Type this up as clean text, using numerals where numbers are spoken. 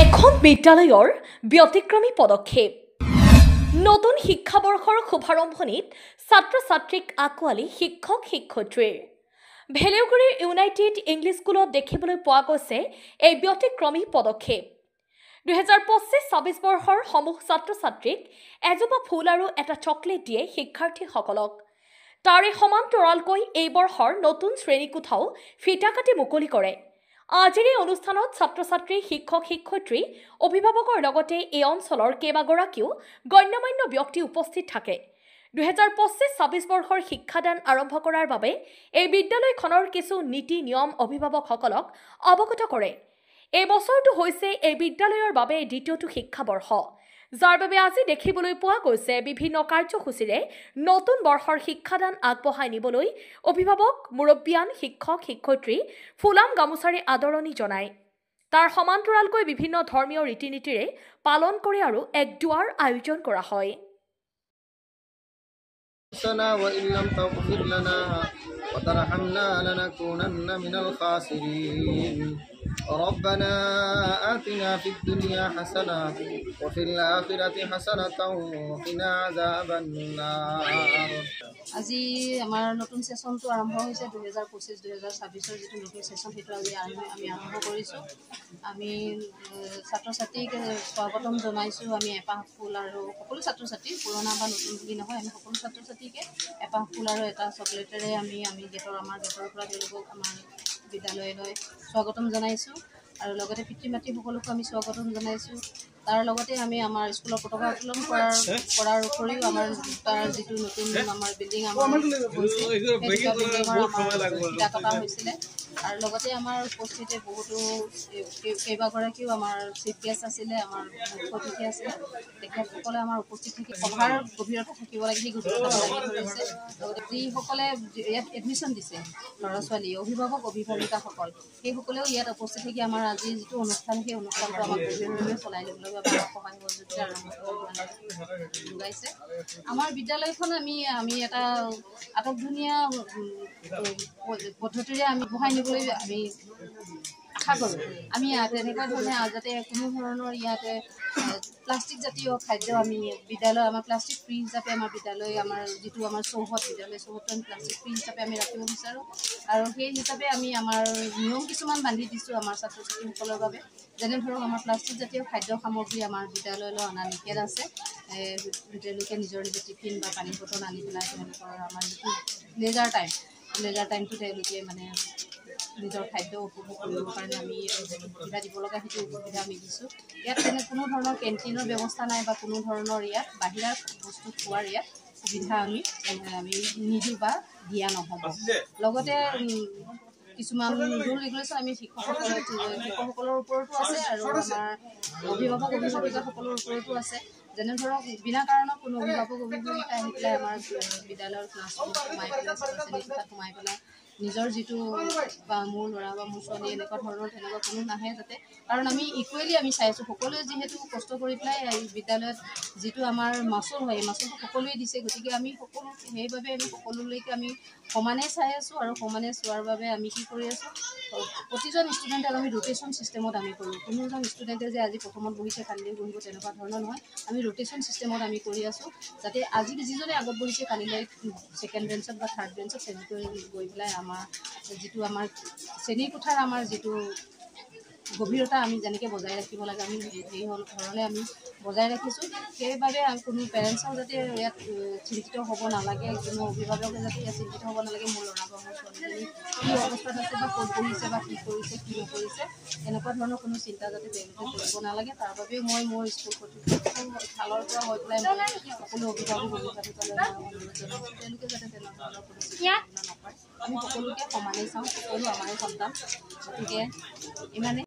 এখন বিদ্যালয়ৰ ব্যতিক্ৰমী পদক্ষেপ নতুন শিক্ষাবৰ্ষৰ শুভাৰম্ভণিত ছাত্ৰ ছাত্ৰীক আকোৱালি শিক্ষক শিক্ষয়িত্ৰীৰ ভেলেগুৰিৰ ইউনাইটেড ইংলিছ স্কুলত দেখিবলৈ পোৱা গৈছে এই ব্যতিক্ৰমী পদক্ষেপ 2025-26 বৰ্ষৰ সমূহ ছাত্ৰ ছাত্ৰীক এজোপা ফুল আৰু এটা চকলেট দিয়ে শিক্ষাৰ্থীসকলক তাৰে সমান্তৰালকৈ এই বৰ্ষৰ নতুন শ্ৰেণীকোঠাও ফিটা কাটি মুকলি কৰে আজিৰ এই অনুষ্ঠানত ছাত্ৰ-ছাত্ৰী শিক্ষক শিক্ষয়িত্ৰী অভিভাৱকৰ লগতে এই অঞ্চলৰ কেইবাগৰাকীও গণ্যমান্য ব্যক্তি উপস্থিত থাকে 2025-26 বৰ্ষৰ শিক্ষাদান আৰম্ভ কৰাৰ বাবে এই বিদ্যালয়খনৰ কিছু নীতি নিয়ম অভিভাৱকসকলক অৱগত কৰে এই বছৰটো হৈছে এই বিদ্যালয়ৰ বাবে দ্বিতীয়টো শিক্ষাবৰ্ষ যাৰ বাবে আজি দেখিবলৈ পোৱা গৈছে বিভিন্ন কাৰ্যসূচীৰে নতুন বৰ্ষৰ শিক্ষাদান আগবঢ়াই নিবলৈ অভিভাৱক মুৰব্বিয়ান শিক্ষক শিক্ষয়িত্ৰী ফুলাম গামুচাৰে আদৰণি জনায় তাৰ সমান্তৰালকৈ বিভিন্ন ধৰ্মীয় ৰীতি-নীতিৰে পালন কৰে আৰু এক দুৱাৰ আয়োজন কৰা হয় وإن لم تغفر لنا وترحمنا لنكونن من الخاسرين ربنا آتنا في الدنيا حسنة وفي الآخرة حسنة وقنا عذاب النار আজি আমাৰ নতুন সেশনটো আৰম্ভ হৈছে 2025-2026 যেটো নতুন সেশন হেতু আজি আমি আৰম্ভ কৰিছো আমি ছাত্ৰ-ছাত্ৰীক স্বাগতম জনাইছো আমি এপাহ ফুল আৰু সকলো ছাত্ৰ-ছাত্ৰী পুৰণা বা নতুন বুলি নহয় আমি সকলো ছাত্ৰ-ছাত্ৰীকে এপাহ ফুল আৰু এটা চকলেটেৰে আমি আমাৰ গেটৰ পৰা তেওঁলোকক আমাৰ বিদ্যালয়লৈ স্বাগতম জনাইছো আৰু লগতে পিতৃ-মাতৃ সকলোকে আমি স্বাগতম জনাইছো তাৰ লগতে আমি আমাৰ স্কুলৰ পতাকা উত্তোলন কৰাৰ উপৰিও আমাৰ তাৰ যেটো নতুন আমাৰ বিল্ডিং আমাৰ কটা হৈছিল আৰু লগতে আমাৰ উপস্থিতে বহুতো কেইবাগৰাকীও আমাৰ চিফ গেষ্ট আছিলে আমাৰ মুখ্য অতিথি আছিল তেখেতসকলে আমাৰ উপস্থিত থাকি সভাৰ গভীৰতা থাকিব লাগে সেই গভীৰতা লাগিছে লগতে যিসকলে ইয়াত এডমিশ্যন দিছে ল'ৰা ছোৱালী অভিভাৱক অভিভাৱিকাসকল সেইসকলেও ইয়াত উপস্থিত থাকি আমাৰ আজি যিটো অনুষ্ঠান সেই অনুষ্ঠানটো আমাৰ গভীৰভাৱে চলাই ল'বলৈ সহায় সহযোগিতা যোগাইছে আমাৰ বিদ্যালয়খন আমি এটা আটকধুনীয়া পদ্ধতিৰে আমি বহাই নিবলৈ আমি আশা কৰোঁ আমি তেনেকুৱা ধৰণে যাতে কোনো ধৰণৰ ইয়াতে প্লাষ্টিক জাতীয় খাদ্য আমি বিদ্যালয় আমাৰ প্লাষ্টিক ফ্ৰী হিচাপে আমাৰ বিদ্যালয় আমাৰ যিটো আমাৰ চৌহদ বিদ্যালয় চৌহদটো আমি প্লাষ্টিক ফ্ৰী হিচাপে আমি ৰাখিব বিচাৰোঁ আৰু সেই হিচাপে আমি আমাৰ নিয়ম কিছুমান বান্ধি দিছোঁ আমাৰ ছাত্ৰ ছাত্ৰীসকলৰ বাবে যেনে ধৰক আমাৰ প্লাষ্টিক জাতীয় খাদ্য সামগ্ৰী আমাৰ বিদ্যালয়লৈ অনা নিষেধ আছে তেওঁলোকে নিজৰ টিফিন বা পানী বটল আনি পেলাই তেওঁলোকৰ আমাৰ যিটো লেজাৰ টাইমটো তেওঁলোকে মানে নিজৰ খাদ্য উপভোগ কৰিবৰ কাৰণে আমি সুবিধা দিব লগা সেইটো সুবিধা আমি দিছোঁ ইয়াত তেনে কোনো ধৰণৰ কেণ্টিনৰ ব্যৱস্থা নাই বা কোনো ধৰণৰ ইয়াত বাহিৰা বস্তু খোৱাৰ ইয়াত সুবিধা আমি নিদিওঁ বা দিয়া নহ'ব লগতে কিছুমান ৰুল ৰেগুলেশ্যন আমি শিক্ষকসকলৰ ওপৰতো আছে আৰু আমাৰ অভিভাৱক অভিভাৱিকাসকলৰ ওপৰতো আছে যেনে ধৰক বিনা কাৰণত কোনো অভিভাৱক অভিভাৱিকা আহি পেলাই আমাৰ বিদ্যালয়ৰ ক্লাছৰুমত সোমাই পেলাই শ্ৰেণীকোঠাত সোমাই পেলাই নিজৰ যিটো বা মোৰ ল'ৰা বা মোৰ ছোৱালী এনেকুৱা ধৰণৰ তেনেকুৱা কোনো নাহে যাতে কাৰণ আমি ইকুৱেলি আমি চাই আছোঁ সকলোৱে যিহেতু কষ্ট কৰি পেলাই বিদ্যালয়ত যিটো আমাৰ মাচুল হয় এই মাচুলটো সকলোৱে দিছে গতিকে আমি সকলো সেইবাবে আমি সকলোলৈকে আমি সমানে চাই আছোঁ আৰু সমানে চোৱাৰ বাবে আমি কি কৰি আছোঁ প্ৰতিজন ষ্টুডেণ্টক আমি ৰোটেশ্যন ছিষ্টেমত আমি কৰোঁ কোনো এজন ষ্টুডেণ্টে যে আজি প্ৰথমত বহিছে কালিলৈ বহিব তেনেকুৱা ধৰণৰ নহয় আমি ৰোটেশ্যন ছিষ্টেমত আমি কৰি আছোঁ যাতে আজি যিজনে আগত বহিছে কালিলৈ ছেকেণ্ড বেঞ্চত বা থাৰ্ড বেঞ্চত তেনেকৈ গৈ পেলাই আমাৰ যিটো আমাৰ শ্ৰেণীকোঠাৰ আমাৰ যিটো গভীৰতা আমি যেনেকৈ বজাই ৰাখিব লাগে আমি সেই ধৰণে আমি বজাই ৰাখিছোঁ সেইবাবে কোনো পেৰেণ্টছৰ যাতে ইয়াত চিন্তিত হ'ব নালাগে কোনো অভিভাৱকে যাতে ইয়াত চিন্তিত হ'ব নালাগে মোৰ ল'ৰা বা মোৰ ছোৱালীজনী কি অৱস্থাত আছে বা ক'ত বহিছে বা কি কৰিছে কি নকৰিছে এনেকুৱা ধৰণৰ কোনো চিন্তা যাতে তেওঁলোকে কৰিব নালাগে তাৰ বাবেও মই মোৰ স্কুল কৰ্তৃপক্ষৰ ফালৰ পৰা হৈ পেলাই মই সকলো অভিভাৱক অভিভাৱিকালৈ মই অনুৰোধ জনাইছোঁ তেওঁলোকে যাতে তেনেধৰণৰ কোনো চিন্তা নকৰে আমি সকলোকে সমানেই চাওঁ সকলো আমাৰে সন্তান গতিকে ইমানে